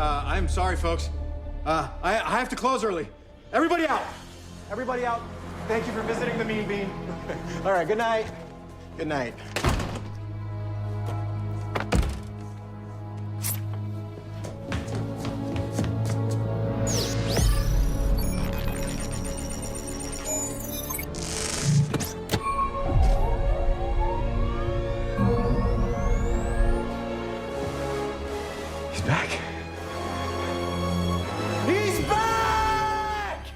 I'm sorry, folks. I have to close early. Everybody out. Everybody out. Thank you for visiting the Mean Bean. All right, good night. Good night. He's back. He's back!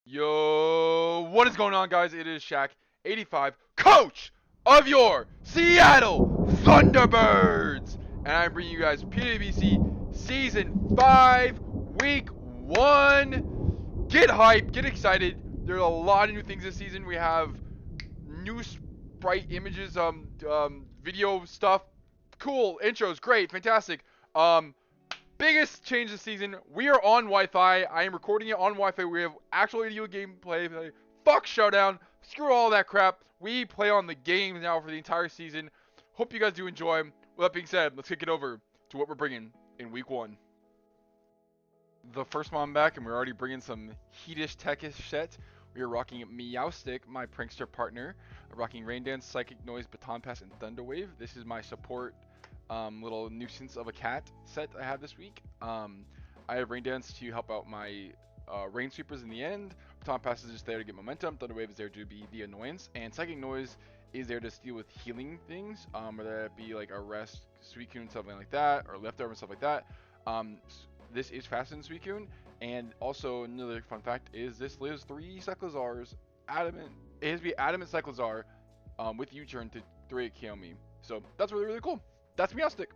Yo, what is going on, guys? It is SCHACK85, coach of your Seattle Thunderbirds, and I'm bringing you guys PWBC Season 5, Week 1. Get hyped, get excited. There are a lot of new things this season. We have new sprite images, video stuff. Cool intros, great, fantastic. Biggest change this season, we are on Wi-Fi. I am recording it on Wi-Fi. We have actual video gameplay. Fuck Showdown. Screw all that crap. We play on the games now for the entire season. Hope you guys do enjoy. With that being said, let's kick it over to what we're bringing in Week 1. The first one back, and we're already bringing some heatish techish shit. We are rocking Meowstick, my prankster partner. Rocking Rain Dance, Psychic Noise, Baton Pass, and Thunder Wave. This is my support little nuisance of a cat set I have this week. I have Rain Dance to help out my Rain Sweepers in the end. Baton Pass is just there to get momentum. Thunder Wave is there to be the annoyance. And Psychic Noise is there to deal with healing things, whether it be like a rest, Suicune, something like that, or leftover and stuff like that. This is faster than Suicune. And also, another fun fact is this lives 3 Cyclozars. Adamant. It has to be Adamant Cyclozar with U-turn to 3 KO me. So that's really, really cool. That's Meowstick.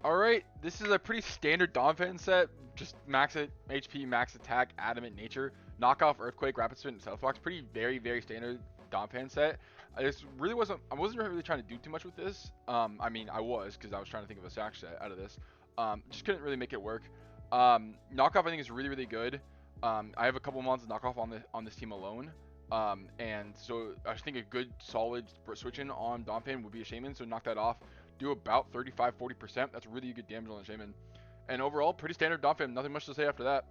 Alright, this is a pretty standard Donphan set. Just max HP, max attack, adamant nature, knockoff, earthquake, rapid spin, and Stealth Fox. Pretty very standard Donphan set. I wasn't really trying to do too much with this. I mean, I was, because I was trying to think of a SCHACK set out of this. Just couldn't really make it work. Knockoff I think is really good. I have a couple months of knockoff on this team alone. And so I think a good solid switch in on Donphan would be a Shaman, so knock that off. Do about 35-40%. That's really good damage on the Shaman. And overall, pretty standard Donphan. Nothing much to say after that.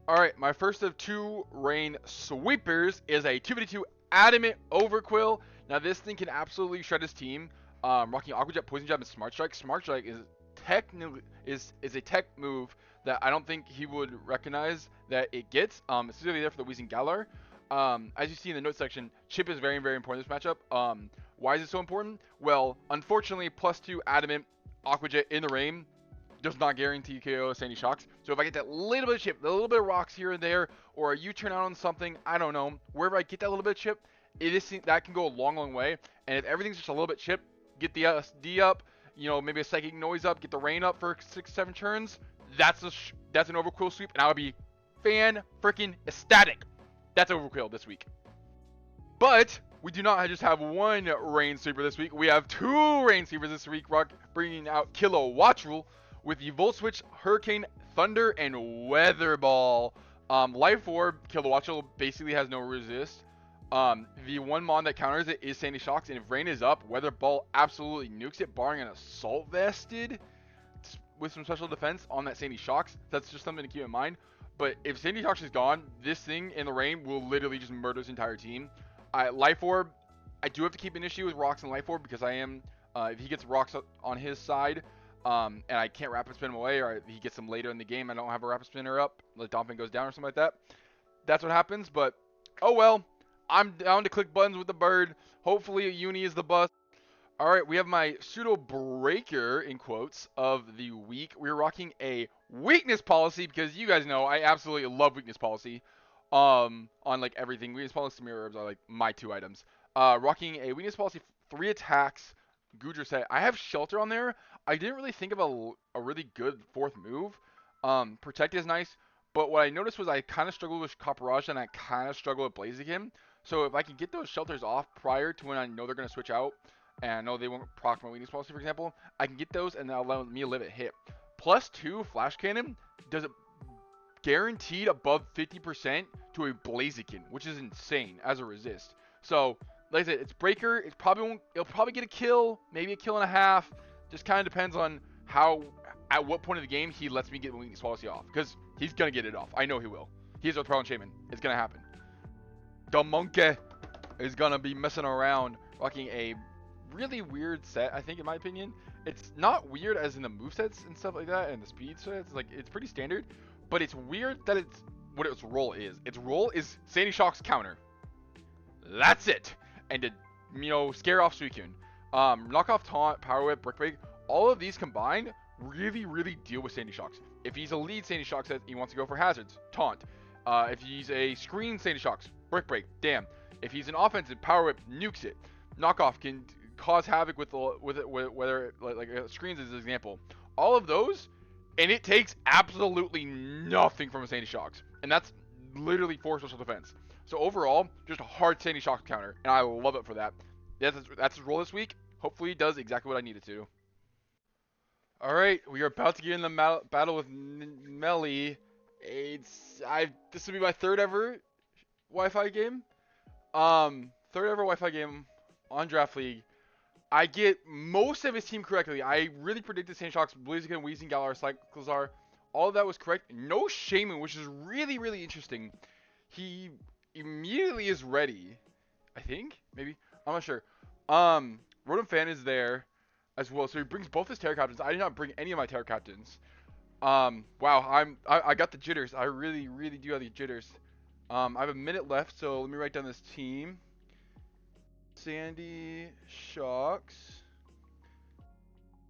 Alright, my first of 2 Rain Sweepers is a 2v2 Adamant Overquill. Now this thing can absolutely shred his team. Rocking Aqua Jet, Poison Jab, and Smart Strike. Smart Strike is technically is a tech move that I don't think he would recognize that it gets. It's specifically there for the Weezing Galar. As you see in the notes section, Chip is very important in this matchup. Why is it so important? Well, unfortunately, +2 Adamant Aqua Jet in the rain does not guarantee KO Sandy Shocks. So if I get that little bit of chip, a little bit of rocks here and there, or a U-turn out on something, I don't know, wherever I get that little bit of chip, that can go a long way. And if everything's just a little bit chip, get the SD up, you know, maybe a Psychic Noise up, get the rain up for 6-7 turns, that's an Overquill sweep, and I would be fan-freaking-ecstatic. That's Overquill this week. But we do not just have 1 Rain Sweeper this week. We have 2 Rain Sweepers this week, bringing out Kilowattrel with the Volt Switch, Hurricane, Thunder, and Weather Ball. Life Orb, Kilowattrel basically has no resist. The one mon that counters it is Sandy Shocks, and if Rain is up, Weather Ball absolutely nukes it, barring an Assault Vested with some special defense on that Sandy Shocks. That's just something to keep in mind. But if Sandy Shocks is gone, this thing in the rain will literally just murder his entire team. Life Orb, I do have to keep an issue with rocks and Life Orb because I am, if he gets rocks on his side, and I can't rapid spin him away, or he gets them later in the game, I don't have a rapid spinner up, the Donphan goes down or something like that. That's what happens, but oh well. I'm down to click buttons with the bird. Hopefully a uni is the bust. Alright, we have my pseudo breaker, in quotes, of the week. We're rocking a weakness policy because you guys know I absolutely love weakness policy. On like everything. Weakness policy and mirror herbs are like my 2 items. Rocking a weakness policy, 3 attacks, Goodra set. I have shelter on there. I didn't really think of a really good 4th move. Protect is nice, but what I noticed was I kind of struggled with Copperage and I kind of struggled with Blaziken. So if I can get those shelters off prior to when I know they're going to switch out, and I know they won't proc my weakness policy, for example, I can get those and that'll allow me to live it hit. +2 Flash Cannon does it guaranteed above 50% to a Blaziken, which is insane as a resist. So, like I said, it's breaker. It'll probably get a kill, maybe a kill and a half. Just kind of depends on how at what point of the game he lets me get Weakness Policy off. Because he's going to get it off. I know he will. He's a Prowling Shaman. It's going to happen. The monkey is going to be messing around, rocking a really weird set, I think, in my opinion. It's not weird as in the movesets and stuff like that, and the speed sets. Like, it's pretty standard. But it's weird that it's what its role is. Its role is Sandy Shock's counter. That's it. And to, you know, scare off Suicune. Knock off Taunt, Power Whip, Brick Break, all of these combined really deal with Sandy Shocks. If he's a lead Sandy Shock set, he wants to go for hazards, Taunt. If he's a screen Sandy Shocks, Brick Break, damn. If he's an offensive, Power Whip nukes it. Knockoff can cause havoc with whether like screens as an example. All of those, and it takes absolutely nothing from a Sandy Shocks, and that's literally 4 special defense. So overall, just a hard Sandy Shocks counter, and I love it for that. That's his role this week. Hopefully, he does exactly what I needed to. All right, we are about to get in the battle with Melly. This will be my third ever Wi-Fi game. Third ever Wi-Fi game on Draft League. I get most of his team correctly. I really predicted Sandy Shocks, Blaziken, Weezing, Galar, Cyclizar. All of that was correct. No Shaman, which is really interesting. He immediately is ready. I think? Maybe? I'm not sure. Rotom Fan is there as well. So he brings both his Terra Captains. I did not bring any of my Terra Captains. Wow, I got the jitters. I really do have the jitters. I have a minute left, so let me write down this team. Sandy Shocks,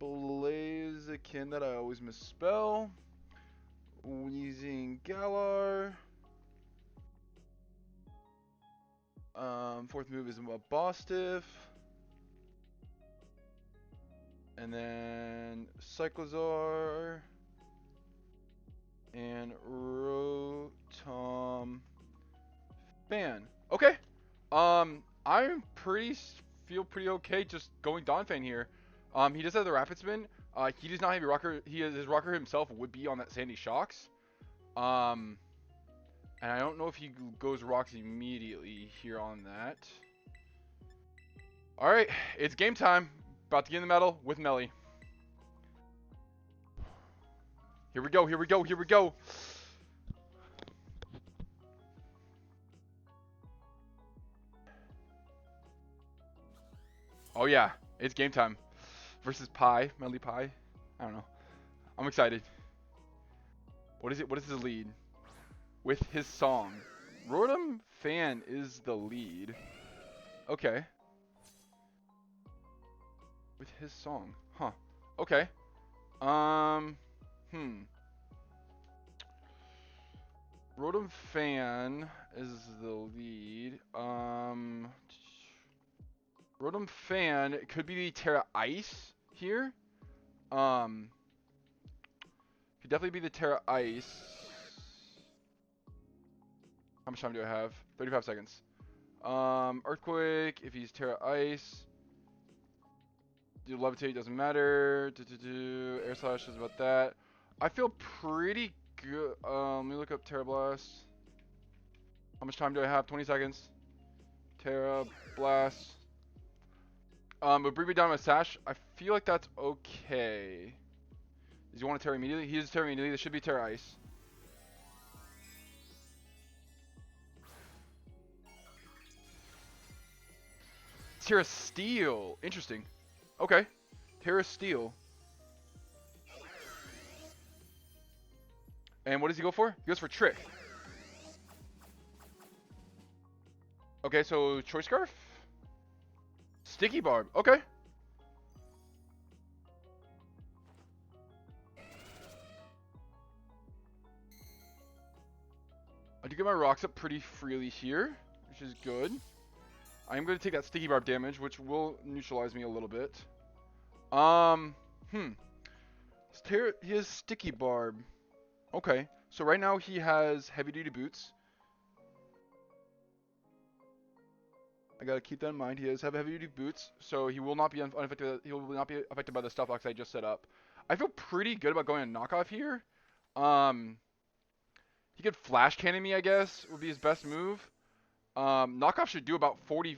Blaziken, that I always misspell, Weezing Galar, fourth move is a Bostiff, and then Cyclizar, and Rotom Fan. Okay. Feel pretty okay just going Donphan here. He does have the Rapid Spin. He does not have a rocker. His rocker himself would be on that Sandy Shocks. And I don't know if he goes rocks immediately here on that. All right, it's game time. About to get in the battle with Melly. Here we go. Oh yeah, it's game time. Versus Melly Pie. I don't know. I'm excited. What is it? What is the lead? With his song. Rotom Fan is the lead. Okay. With his song. Huh. Okay. Rotom Fan is the lead. Rotom Fan could be the Terra Ice here. Could definitely be the Terra Ice. How much time do I have? 35 seconds. Earthquake, if he's Terra Ice. Do Levitate, doesn't matter. Air Slash is about that. I feel pretty good. Let me look up Terra Blast. How much time do I have? 20 seconds. Terra Blast. But bring me down my Sash. I feel like that's okay. Does he want to Terra immediately? He is Terra immediately. This should be Terra Ice. Terra Steel. Interesting. Okay. Terra Steel. And what does he go for? He goes for Trick. Okay, so Choice Scarf? Sticky Barb. Okay. I do get my rocks up pretty freely here, which is good. I'm going to take that Sticky Barb damage, which will neutralize me a little bit. He has Sticky Barb. Okay, so right now he has Heavy Duty Boots. I gotta keep that in mind. He does have Heavy Duty Boots, so he will not be unaffected. He will not be affected by the stuff box I just set up. I feel pretty good about going a knockoff here. He could Flash Cannon me, I guess, would be his best move. Knockoff should do about 40%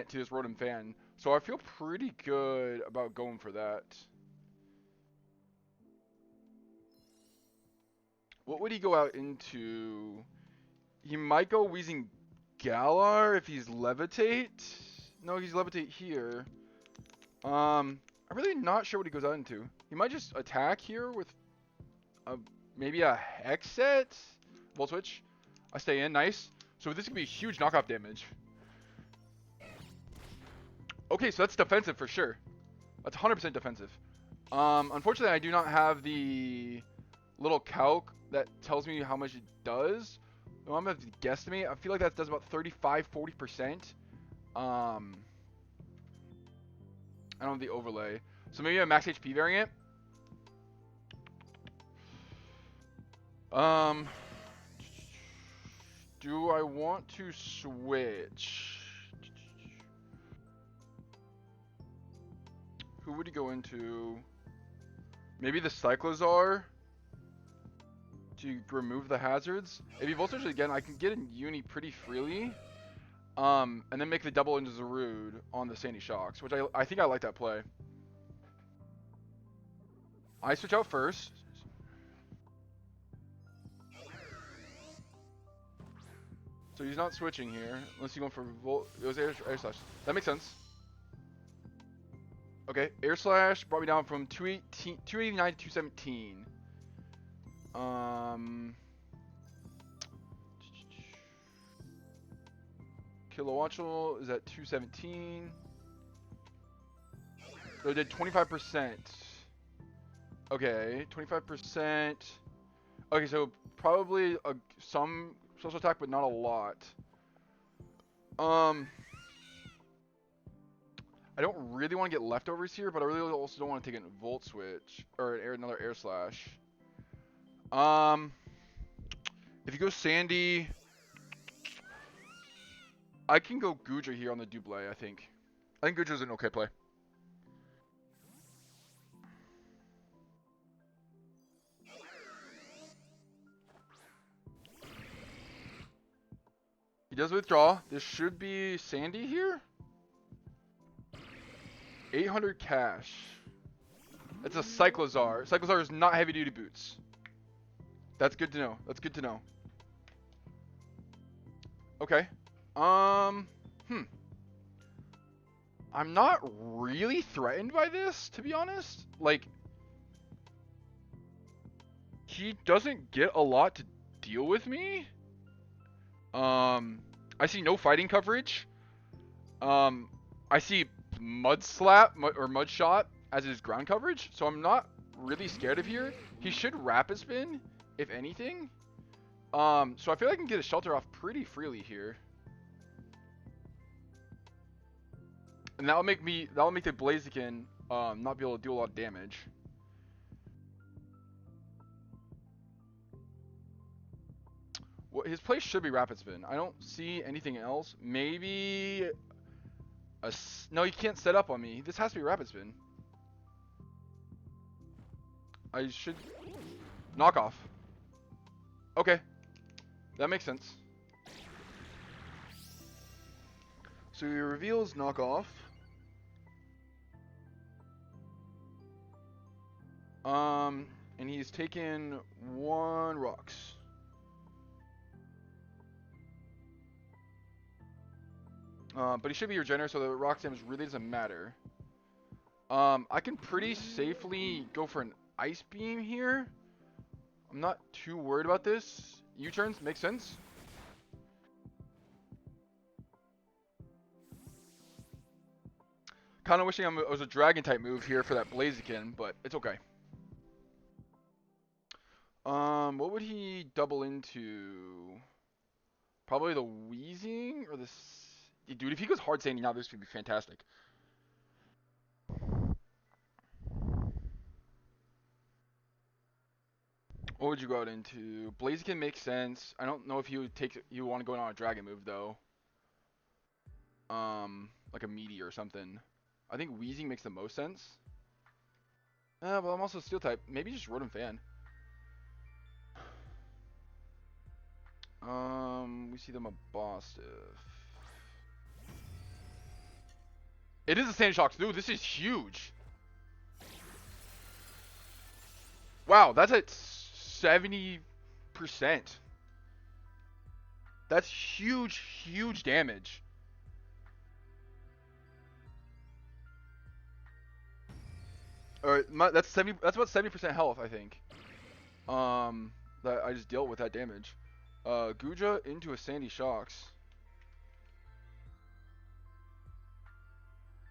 to this Rotom Fan, so I feel pretty good about going for that. What would he go out into? He might go Wheezing Galar if he's Levitate. No, he's Levitate here. I'm really not sure what he goes out into. He might just attack here with maybe a Hex set? Volt Switch. I stay in, nice. So this could be huge knockoff damage. Okay, so that's defensive for sure. That's 100% defensive. Unfortunately, I do not have the little calc that tells me how much it does. I'm gonna have to guesstimate. I feel like that does about 35-40%. I don't have the overlay. So maybe a max HP variant. Do I want to switch? Who would he go into? Maybe the Cyclozar to remove the hazards. If he Volt Switches again, I can get in Uni pretty freely. And then make the double into Zarude on the Sandy Shocks, which I think I like that play. I switch out first. So he's not switching here, unless he's going for Volt. It was Air Slash. That makes sense. Okay, Air Slash brought me down from 289 to 217. Kilowattual is at 217. So it did 25%. Okay, 25%. Okay, so probably some social attack, but not a lot. I don't really want to get leftovers here, but I really also don't want to take a Volt Switch or another Air Slash. If you go Sandy, I can go Goodra here on the Double. I think Goodra's an okay play. He does withdraw. This should be Sandy here. 800 cash. It's a Cyclozar. Cyclozar is not heavy duty boots. That's good to know. That's good to know. Okay. I'm not really threatened by this, to be honest. Like, he doesn't get a lot to deal with me. I see no fighting coverage. I see Mud Slap or Mud Shot as his ground coverage, so I'm not really scared of here. He should Rapid Spin, if anything. So I feel like I can get a Shelter off pretty freely here. And that'll make the Blaziken not be able to do a lot of damage. Well, his play should be Rapid Spin. I don't see anything else. Maybe no, he can't set up on me. This has to be Rapid Spin. I should knock off. Okay, that makes sense. So he reveals knockoff. And he's taken 1 rocks. But he should be regenerate, so the rock damage really doesn't matter. I can pretty safely go for an Ice Beam here. I'm not too worried about this. U-turns make sense. Kind of wishing it was a Dragon type move here for that Blaziken, but it's okay. What would he double into? Probably the Wheezing or the... Dude, if he goes hard Sandy now, this would be fantastic. What would you go out into? Blaziken makes sense. I don't know if he would want to go on a Dragon move though. Like a Meteor or something. I think Wheezing makes the most sense. Well, I'm also Steel type. Maybe just Rotom Fan. We see them a Bostiff. It is a Sand Shocks. Dude, this is huge. Wow, that's at 70. 8%. That's huge, huge damage. Or that's 70. That's about 70% health, I think. That I just dealt with that damage. Guja into a Sandy Shocks.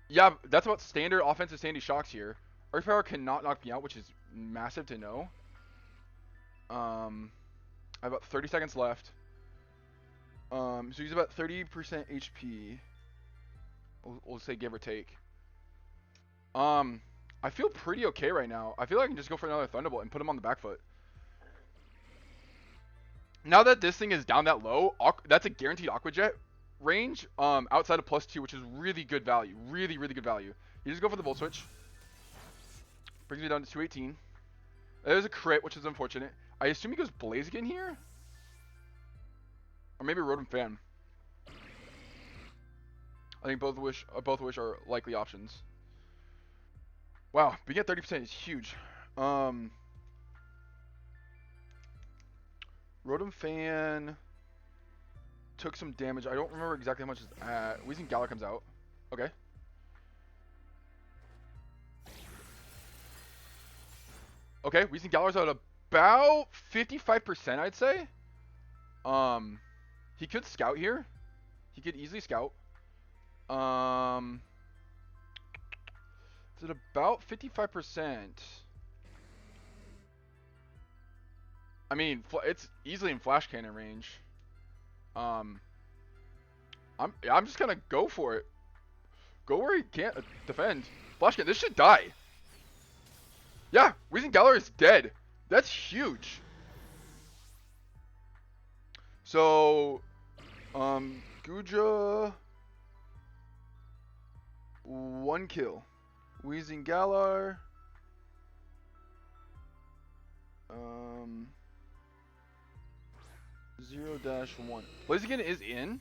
Yeah, that's about standard offensive Sandy Shocks here. Earth Power cannot knock me out, which is massive to know. I have about 30 seconds left. So he's about 30% HP. We'll say give or take. I feel pretty okay right now. I feel like I can just go for another Thunderbolt and put him on the back foot. Now that this thing is down that low, that's a guaranteed Aqua Jet range outside of +2, which is really good value. Really, really good value. You just go for the Volt Switch. Brings me down to 218. There's a crit, which is unfortunate. I assume he goes Blaziken here? Or maybe Rotom Fan. I think both wish are likely options. Wow, being at 30% is huge. Rotom Fan took some damage. I don't remember exactly how much it's at. Weezing Galar comes out. Okay. Okay, Weezing Galar's at about 55%, I'd say. He could scout here. He could easily scout. Is it about 55%? I mean, it's easily in Flash Cannon range. I'm just gonna go for it. Go where he can't defend. Flash Cannon. This should die. Yeah, Weezing Galar is dead. That's huge. So, Guja, 1 kill. Weezing Galar, 0-1. Blaziken is in.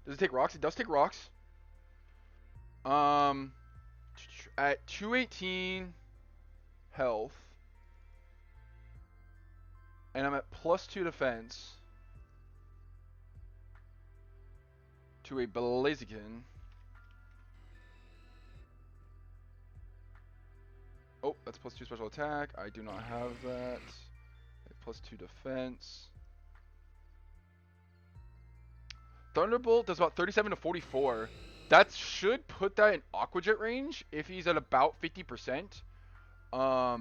Does it take rocks? It does take rocks. At 218 health, and I'm at +2 defense to a Blaziken. Oh, that's +2 special attack. I do not have that. +2 defense. Thunderbolt does about 37 to 44. That should put that in Aqua Jet range if he's at about 50%. Let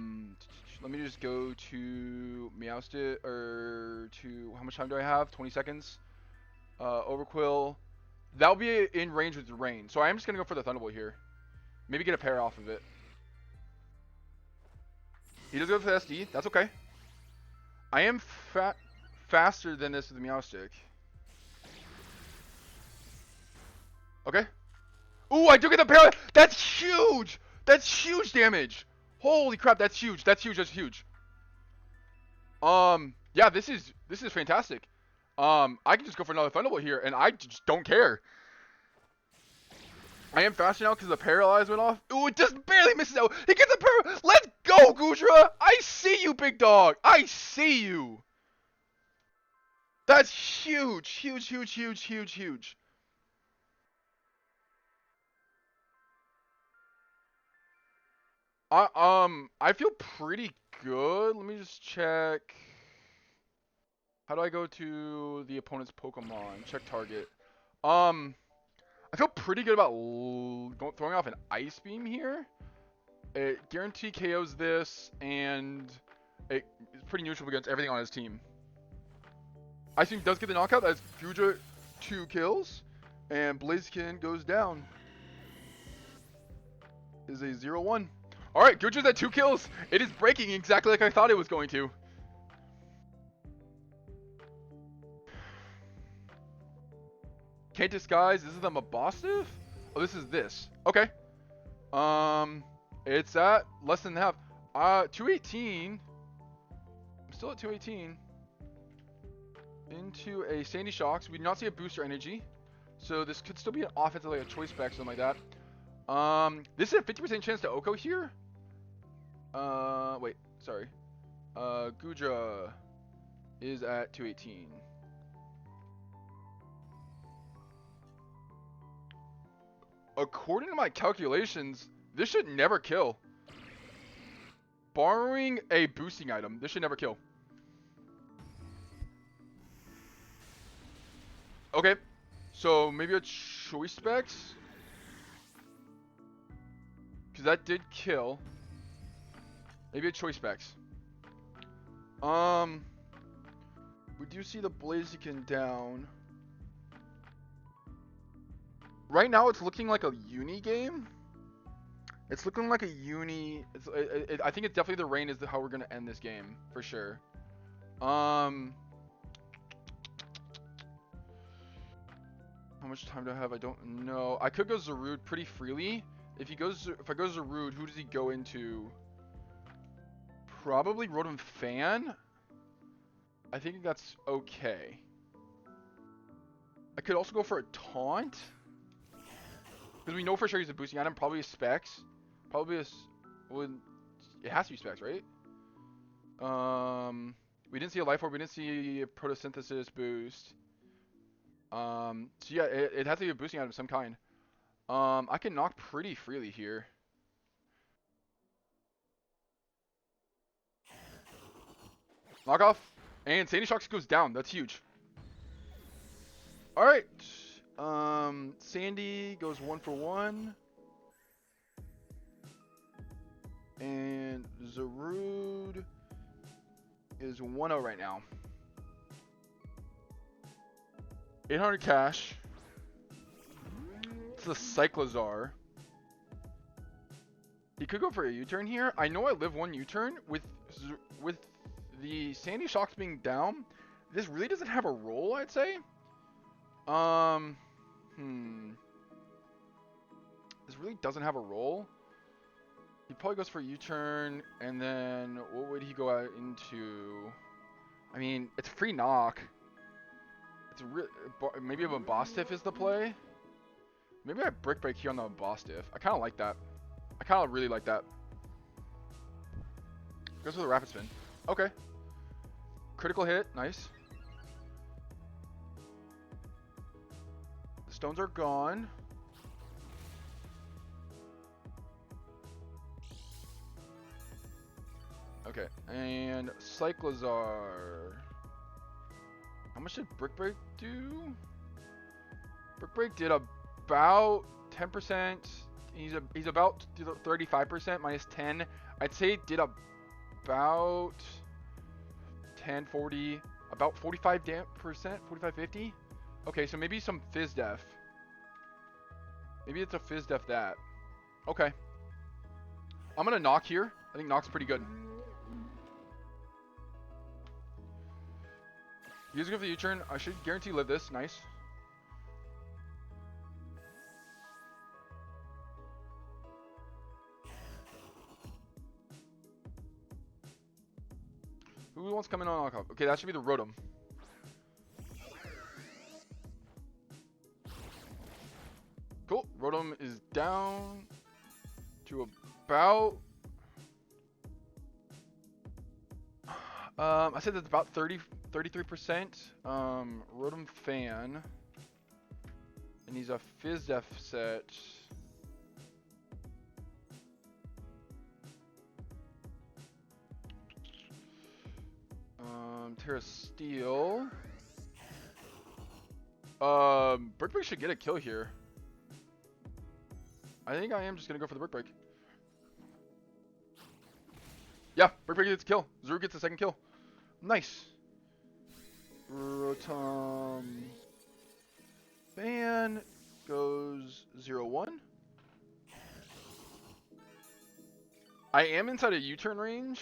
me just go to Meowstic, or to, how much time do I have? 20 seconds. Overquill. That'll be in range with Rain. So I am just going to go for the Thunderbolt here. Maybe get a pair off of it. He does go for the SD. That's okay. I am faster than this with the Meowstic. Okay. Ooh, I do get the pair. That's huge. That's huge damage. Holy crap, that's huge. That's huge. That's huge. Yeah, this is fantastic. I can just go for another Thunderbolt here, and I just don't care. I am faster now because the paralyze went off. Ooh, it just barely misses out. He gets a paralyze. Let's go, Gudra. I see you, big dog. I see you. That's huge. Huge, huge, huge, huge, huge. I feel pretty good. Let me just check. How do I go to the opponent's Pokemon? Check target. I feel pretty good about throwing off an Ice Beam here. It guarantee KOs this, and it's pretty neutral against everything on his team. Ice Beam does get the knockout. That's Guja 2 kills, and Blaziken goes down. Is a 0-1. Alright, Guja's at 2 kills. It is breaking exactly like I thought it was going to. Can't disguise. This is the Mabosstiff? Oh, this is this. Okay. It's at less than half. 218. I'm still at 218. Into a Sandy Shocks. We do not see a booster energy. So this could still be an offensive, like a choice spec, something like that. This is a 50% chance to Oko here. Wait, sorry. Guja. is at 218. According to my calculations, this should never kill. Borrowing a boosting item, this should never kill. Okay, so maybe a choice specs? Because that did kill. Maybe a choice specs. We do see the Blaziken down. Right now, it's looking like a uni game. It's looking like a uni. I think it's definitely the rain is how we're gonna end this game for sure. How much time do I have? I don't know. I could go Zarude pretty freely. If I go Zarude, who does he go into? Probably Rotom Fan. I think that's okay. I could also go for a Taunt. Because we know for sure he's a boosting item. Probably a Specs. Probably a... Well, it has to be Specs, right? We didn't see a Life Orb. We didn't see a Photosynthesis boost. So yeah, it has to be a boosting item of some kind. I can knock pretty freely here. Knock off. And Sandy Shocks goes down. That's huge. Alright. Sandy goes 1 for 1. And Zarude is 1-0 right now. 800 cash. It's the Cyclozar. He could go for a U-turn here. I know I live 1 U-turn with the Sandy Shocks being down. This really doesn't have a roll, I'd say. This really doesn't have a roll. He probably goes for a U-turn, and then what would he go out into? I mean, it's free knock. It's maybe a Bostiff is the play. Maybe I Brick Break here on the Bostiff. I kind of like that. I kind of really like that. Goes with a Rapid Spin. Okay. Critical hit. Nice. The stones are gone. Okay. And Cyclozar. How much did Brick Break do? Brick Break did about 10%. He's about 35% minus 10. I'd say it did about 10, 40, about 45%, 45, 50. Okay, so maybe some Fizz Def. Maybe it's a Fizz Def that. Okay. I'm gonna knock here. I think knock's pretty good. You guys go for the U-turn. I should guarantee live this. Nice. Who wants to come in on knockoff? Okay, that should be the Rotom. Cool. Rotom is down to about... I said that's about 33%. Rotom Fan. And he's a Fizz Def set. Terra Steel. Brick Break should get a kill here. I think I am just gonna go for the Brick Break. Yeah, Brick Break gets a kill. Zuru gets the second kill. Nice. Rotom Fan goes 0-1. I am inside a U-turn range.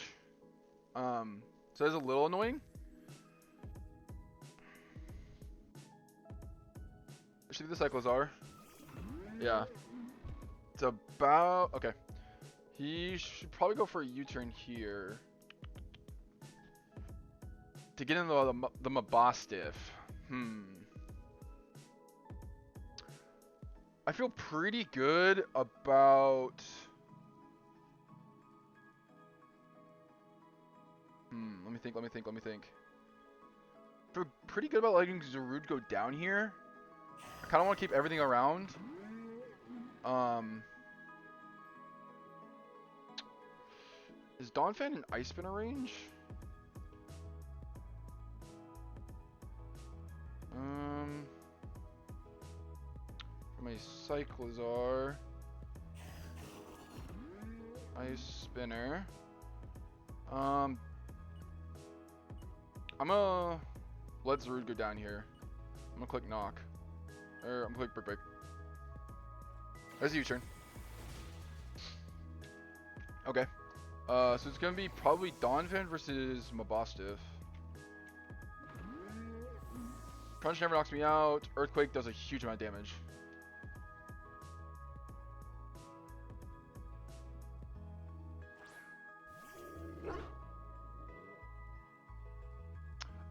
So that's a little annoying. Should be the Cyclozar. Yeah. It's about... Okay. He should probably go for a U-turn here. To get into the Mabostiff. I feel pretty good about... Let me think. feel pretty good about letting Zarude go down here. I kind of want to keep everything around. Is Donphan in Ice Spinner range? For my Cyclizar. Ice Spinner. I'm gonna let Zarude go down here. I'm gonna click Knock. Or I'm gonna click Brick Break. There's a U-turn. Okay. So it's gonna be probably Donphan versus Mabostiff. Crunch never knocks me out. Earthquake does a huge amount of damage.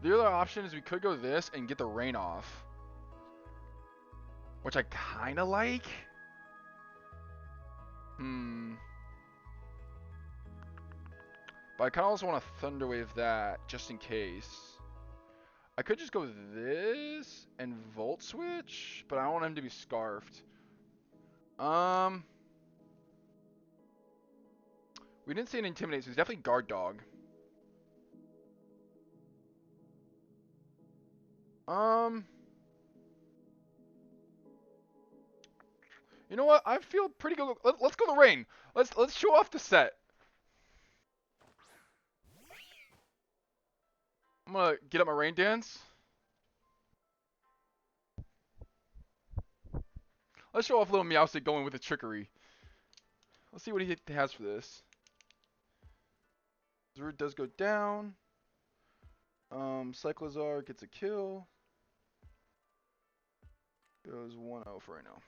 The other option is we could go this and get the rain off. Which I kinda like. But I kinda also want to Thunder Wave that just in case. I could just go this and Volt Switch, but I don't want him to be scarfed. We didn't see an Intimidate, so he's definitely Guard Dog. You know what? I feel pretty good. Let's go the rain. Let's show off the set. I'm gonna get up my rain dance. Let's show off little Meowstic going with the trickery. Let's see what he has for this. Zarude does go down. Cyclizar gets a kill. Goes 1-0 for right now.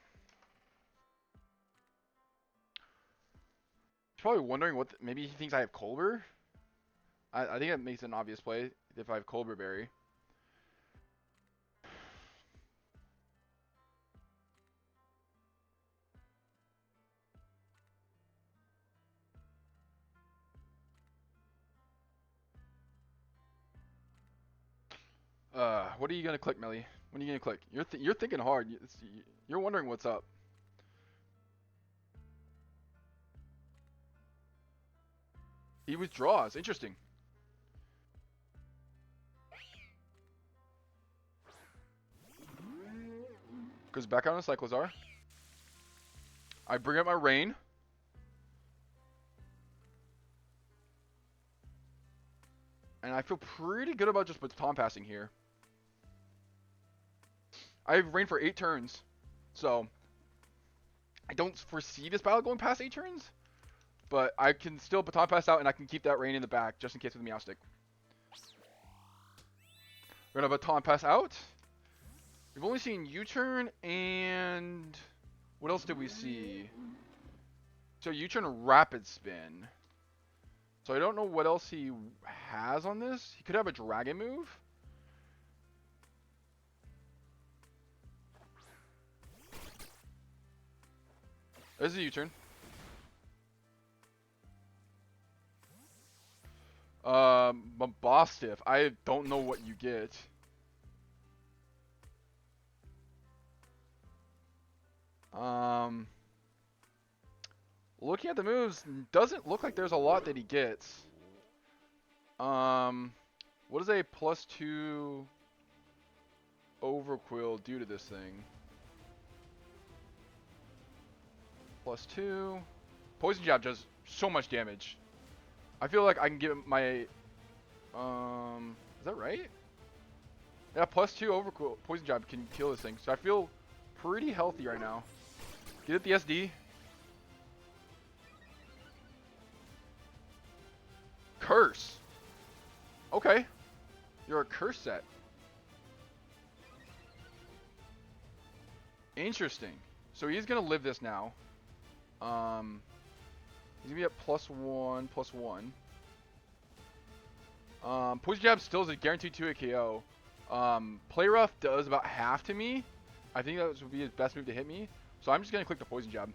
He's probably wondering what. Maybe he thinks I have Colbur. I think that makes an obvious play if I have Colbur Berry. What are you gonna click, Melly? What are you gonna click? You're thinking hard. You're wondering what's up. He withdraws. Interesting. Goes back on a Cyclizar. I bring up my rain. And I feel pretty good about just baton passing here. I have rain for 8 turns. So I don't foresee this battle going past 8 turns. But I can still baton pass out and I can keep that rain in the back just in case with the Meowstic. We're gonna baton pass out. We've only seen U-turn and what else did we see? So U-turn rapid spin. So I don't know what else he has on this. He could have a dragon move. There's a U-turn. Mabostiff. I don't know what you get. Looking at the moves, doesn't look like there's a lot that he gets. What does a +2 Overquill do to this thing? +2. Poison Jab does so much damage. I feel like I can give him my... is that right? Yeah, +2 Overquill. Poison Jab can kill this thing. So I feel pretty healthy right now. Get it the SD. Curse. Okay. You're a curse set. Interesting. So he's going to live this now. He's going to be at +1/+1. Poison Jab still is a guaranteed 2-hit KO. Play Rough does about half to me. I think that would be his best move to hit me. So I'm just going to click the Poison Jab.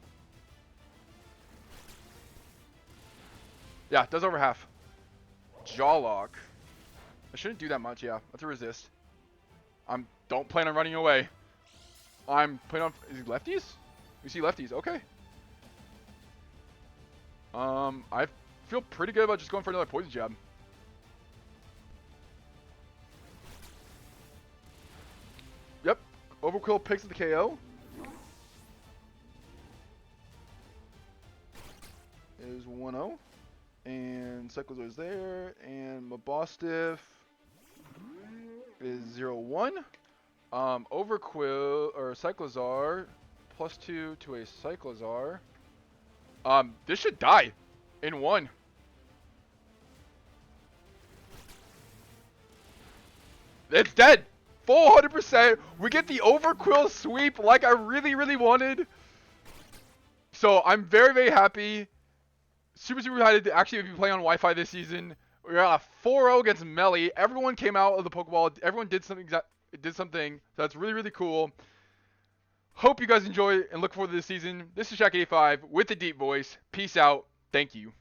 Yeah, it does over half. Jaw Lock. I shouldn't do that much, yeah. That's a resist. Don't plan on running away. I'm playing on. Is he lefties? We see lefties. Okay. I feel pretty good about just going for another poison jab. Yep. Overkill picks the KO. Is 1-0. And Cyclozar is there. And Mabostiff is 0-1. Overquill or Cyclozar +2 to a Cyclozar. This should die in 1. It's dead. Full 100%. We get the Overquill sweep like I really wanted. So I'm very happy. Super excited to actually be playing on Wi-Fi this season. We got a 4-0 against Melly. Everyone came out of the Pokeball. Everyone did something. So that's really cool. Hope you guys enjoy and look forward to this season. This is SCHACK85 with the deep voice. Peace out. Thank you.